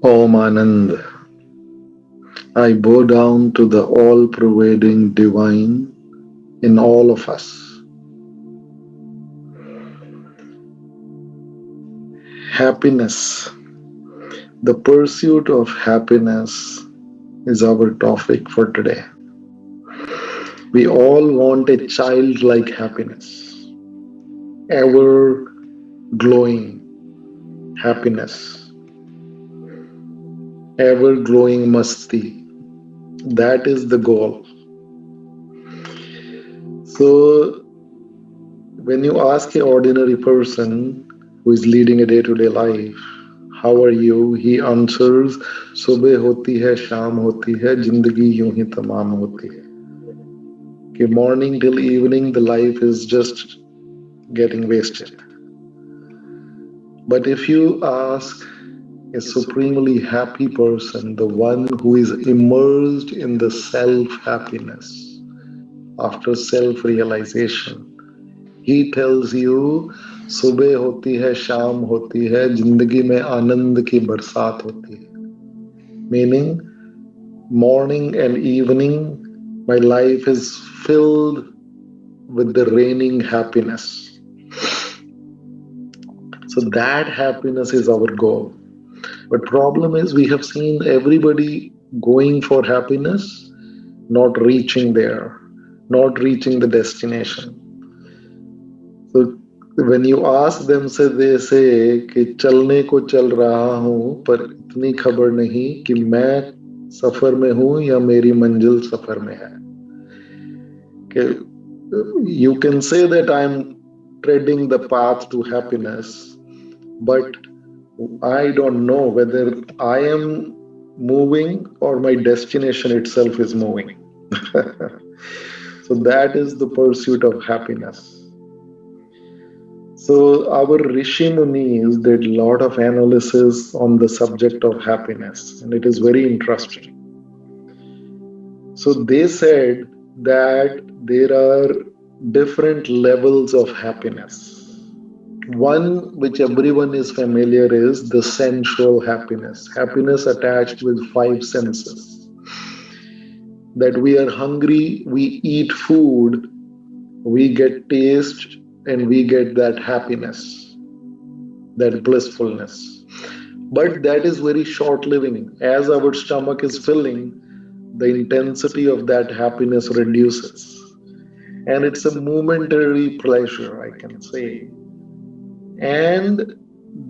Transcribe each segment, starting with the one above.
Om Anand, I bow down to the all pervading divine in all of us. Happiness. The pursuit of happiness is our topic for today. We all want a childlike happiness, ever glowing happiness, ever glowing masti. That is the goal. So, when you ask an ordinary person who is leading a day to day life, how are you? He answers, सुबह होती है, शाम होती है, जिंदगी यूं ही तमाम होती है. कि morning till evening, the life is just getting wasted. But if you ask a supremely happy person, the one who is immersed in the self happiness after self realization, he tells you, सुबह होती है, शाम होती है, जिंदगी में आनंद की बरसात होती है. Meaning, morning and evening, my life is filled with the raining happiness. So that happiness is our goal. But problem is we have seen everybody going for happiness, not reaching there, not reaching the destination. So when you ask them, say they say कि चलने को चल रहा हूँ पर इतनी खबर नहीं कि मैं सफर में हूँ या मेरी मंजिल सफर में है. You can say that I'm treading the path to happiness, but I don't know whether I am moving or my destination itself is moving. So that is the pursuit of happiness. So our Rishi Munis did a lot of analysis on the subject of happiness, and it is very interesting. So they said that there are different levels of happiness. One which everyone is familiar is the sensual happiness, happiness attached with five senses. That we are hungry, we eat food, we get taste, and we get that happiness, that blissfulness. But that is very short living. As our stomach is filling, the intensity of that happiness reduces. And it's a momentary pleasure, I can say. And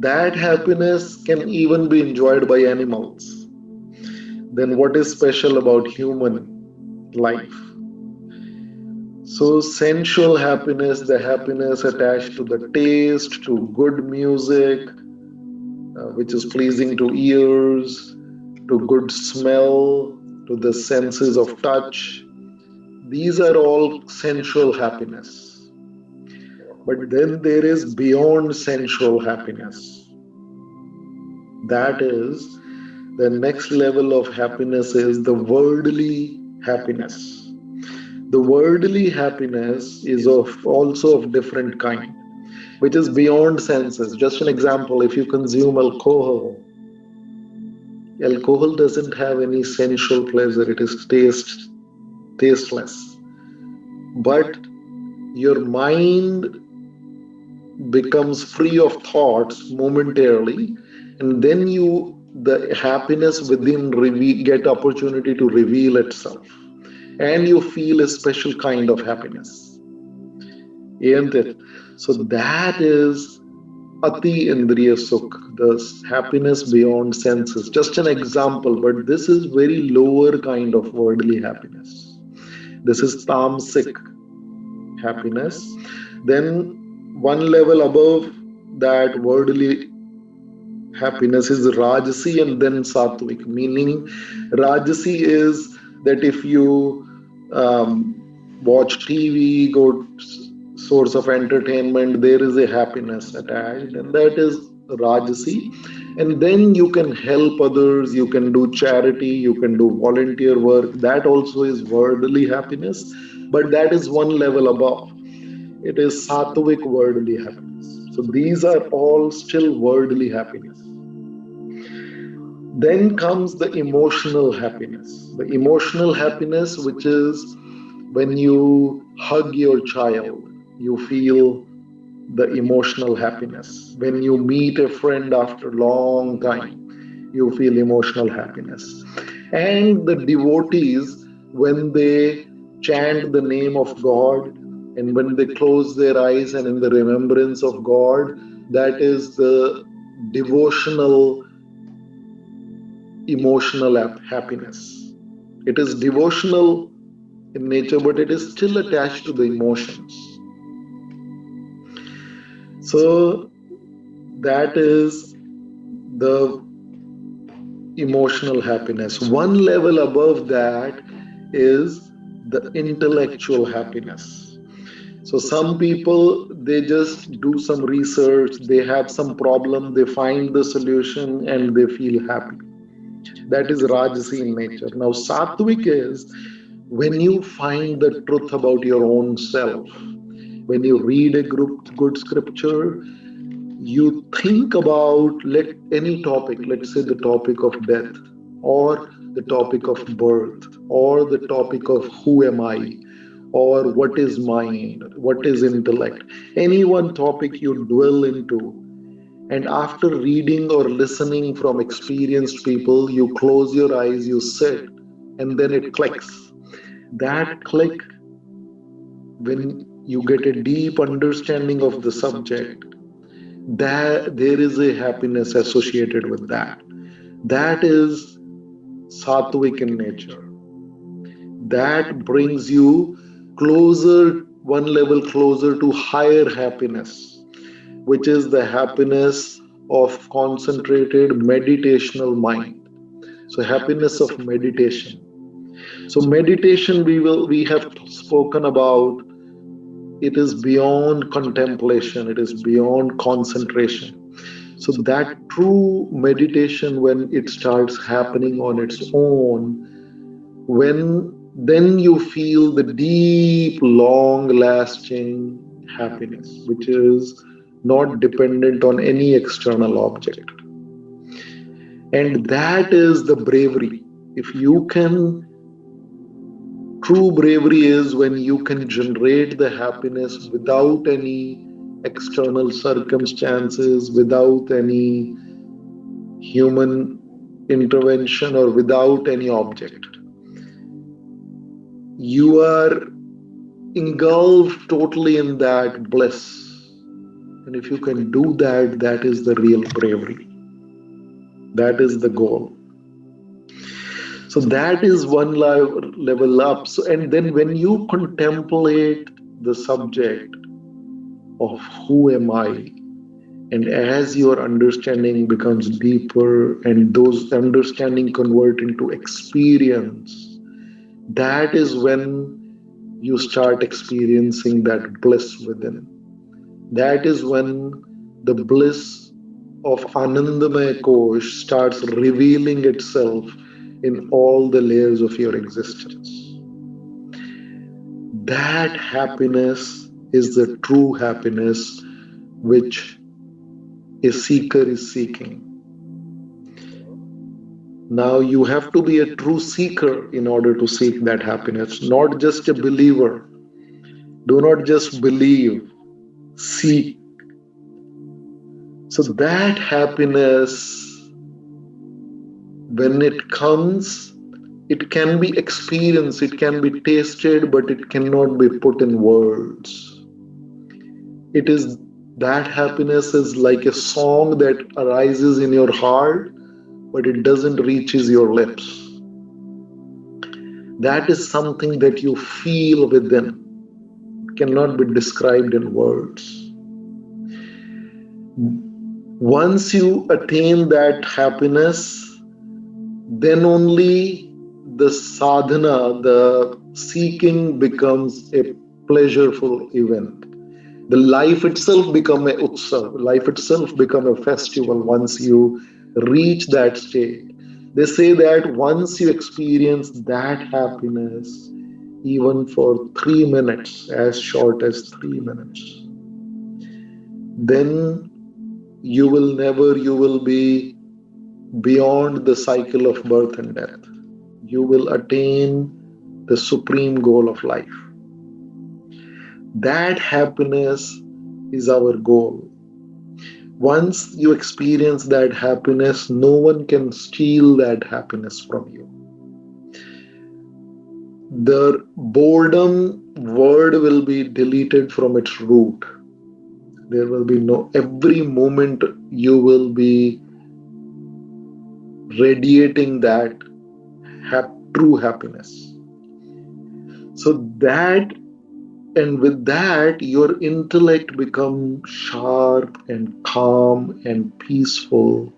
that happiness can even be enjoyed by animals. Then what is special about human life? So, sensual happiness, the happiness attached to the taste, to good music, which is pleasing to ears, to good smell, to the senses of touch. These are all sensual happiness. But then there is beyond sensual happiness. That is, the next level of happiness is the worldly happiness. The worldly happiness is also of different kind, which is beyond senses. Just an example, if you consume alcohol, alcohol doesn't have any sensual pleasure, it is tasteless. But your mind becomes free of thoughts momentarily, and then the happiness within get opportunity to reveal itself, and you feel a special kind of happiness, isn't it? So that is ati indriya sukh, the happiness beyond senses. Just an example, but this is very lower kind of worldly happiness. This is tamasic happiness. Then one level above that worldly happiness is Rajasi and then Sattvic, meaning Rajasi is that if you watch TV, go source of entertainment, there is a happiness attached, and that is Rajasi. And then you can help others, you can do charity, you can do volunteer work. That also is worldly happiness, but that is one level above. It is sattvic worldly happiness. So these are all still worldly happiness. Then comes the emotional happiness. The emotional happiness, which is when you hug your child, you feel the emotional happiness. When you meet a friend after a long time, you feel emotional happiness. And the devotees, when they chant the name of God and when they close their eyes and in the remembrance of God, that is the devotional emotional happiness. It is devotional in nature, but it is still attached to the emotions. So that is the emotional happiness. One level above that is the intellectual happiness. So some people, they just do some research, they have some problem, they find the solution and they feel happy. That is Rajasi in nature. Now Sattvic is when you find the truth about your own self. When you read a good scripture, you think about let any topic, let's say the topic of death, or the topic of birth, or the topic of who am I, or what is mind, what is intellect, any one topic you dwell into. And after reading or listening from experienced people, you close your eyes, you sit, and then it clicks. That click, when you get a deep understanding of the subject, there is a happiness associated with that. That is sattvic in nature. That brings you closer, one level closer to higher happiness, which is the happiness of concentrated meditational mind. So happiness of meditation. So meditation, we have spoken about, it is beyond contemplation, it is beyond concentration. So that true meditation, when it starts happening on its own, when then you feel the deep, long lasting happiness, which is not dependent on any external object. And that is the bravery. If you can, true bravery is when you can generate the happiness without any external circumstances, without any human intervention, or without any object. You are engulfed totally in that bliss. And if you can do that, that is the real bravery. That is the goal. So that is one level up. So, and then when you contemplate the subject of who am I, and as your understanding becomes deeper and those understanding convert into experience, that is when you start experiencing that bliss within. That is when the bliss of Anandamaya Kosh starts revealing itself in all the layers of your existence. That happiness is the true happiness which a seeker is seeking. Now, you have to be a true seeker in order to seek that happiness, not just a believer. Do not just believe, seek. So, that happiness, when it comes, it can be experienced, it can be tasted, but it cannot be put in words. It is that happiness is like a song that arises in your heart, but it doesn't reaches your lips. That is something that you feel within. It cannot be described in words. Once you attain that happiness, then only the sadhana, the seeking becomes a pleasureful event. The life itself become a utsav, life itself become a festival once you reach that state. They say that once you experience that happiness, even for 3 minutes, as short as 3 minutes, then you will never, you will be beyond the cycle of birth and death. You will attain the supreme goal of life. That happiness is our goal. Once you experience that happiness, no one can steal that happiness from you. The boredom word will be deleted from its root. There will be no, every moment you will be radiating that true happiness. So that, and with that, your intellect becomes sharp and calm and peaceful.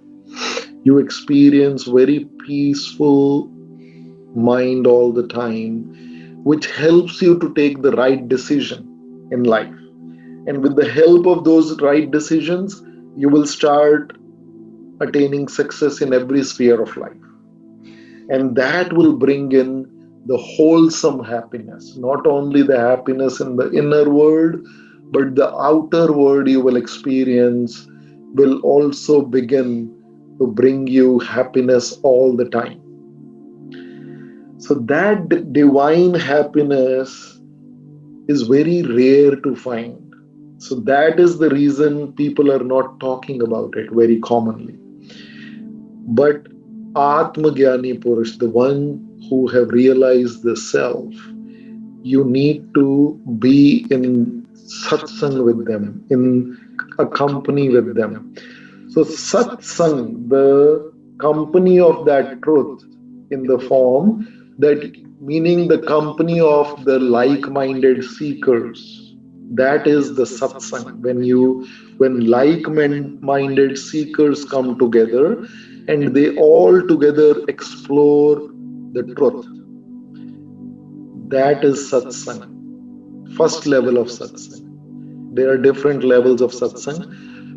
You experience very peaceful mind all the time, which helps you to take the right decision in life. And with the help of those right decisions, you will start attaining success in every sphere of life. And that will bring in the wholesome happiness, not only the happiness in the inner world, but the outer world you will experience will also begin to bring you happiness all the time. So that divine happiness is very rare to find. So that is the reason people are not talking about it very commonly. But Atma Gyani Purush, the one who have realized the self, you need to be in satsang with them, in a company with them. So satsang, the company of that truth in the form that, meaning the company of the like-minded seekers. That is the satsang. When like-minded seekers come together and they all together explore the truth, that is satsang. First level of satsang. There are different levels of satsang.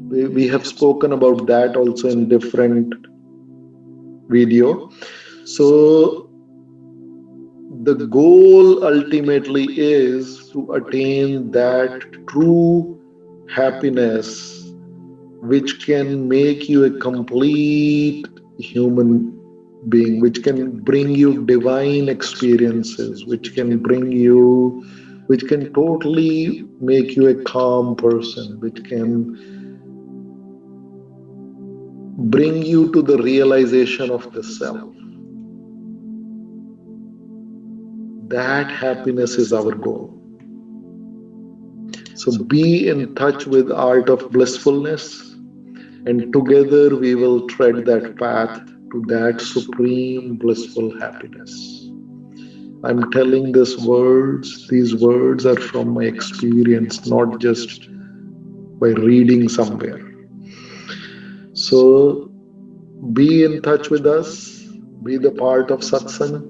We have spoken about that also in different video. So the goal ultimately is to attain that true happiness which can make you a complete human being, which can bring you divine experiences, which can totally make you a calm person, which can bring you to the realization of the self. That happiness is our goal. So be in touch with art of blissfulness, and together we will tread that path to that supreme blissful happiness. I'm telling these words are from my experience, not just by reading somewhere. So be in touch with us, be the part of satsang,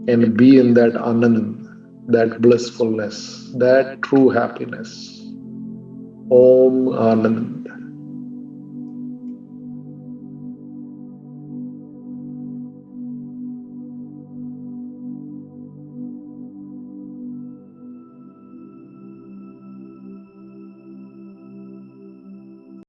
and be in that anand, that blissfulness, that true happiness. Om Anand.